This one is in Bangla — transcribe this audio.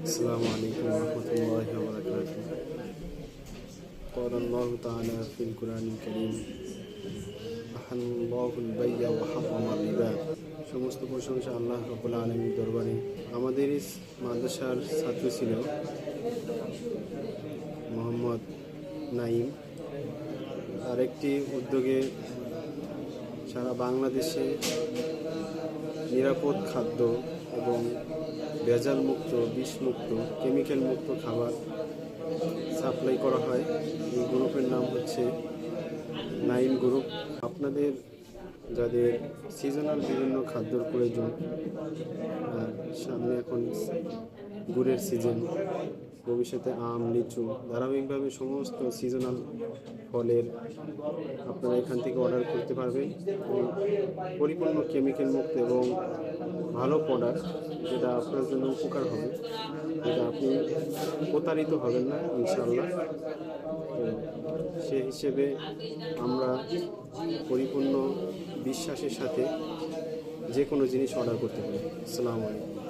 السلام عليكم ورحمة الله وبركاته. قال الله تعالى في القرآن الكريم أحل الله البيع وحرم الربا. সমস্ত প্রশংসা আল্লাহ রাব্বুল আলামিনের দরবারে। আমাদের মাদ্রাসার ছাত্র ছিল মোহাম্মদ নাইম। তার একটি উদ্যোগে সারা বাংলাদেশে নিরাপদ খাদ্য এবং ভেজাল মুক্ত, বিষমুক্ত, কেমিক্যাল মুক্ত খাবার সাপ্লাই করা হয়। এই গ্রুপের নাম হচ্ছে নাইম গ্রুপ। আপনাদের যাদের সিজনাল বিভিন্ন খাদ্যর প্রয়োজন, সামনে এখন গুড়ের সিজন, ভবিষ্যতে আম, লিচু, ধারাবাহিকভাবে সমস্ত সিজনাল ফলের আপনারা এখান থেকে অর্ডার করতে পারবেন। পরিপূর্ণ কেমিক্যাল মুক্ত এবং ভালো প্রোডাক্ট, যেটা আপনার জন্য উপকার হবে, যেটা আপনি প্রতারিত হবেন না ইনশাআল্লাহ। তো সে হিসেবে আমরা পরিপূর্ণ বিশ্বাসের সাথে যে কোনো জিনিস অর্ডার করতে পারি। আসসালামু আলাইকুম।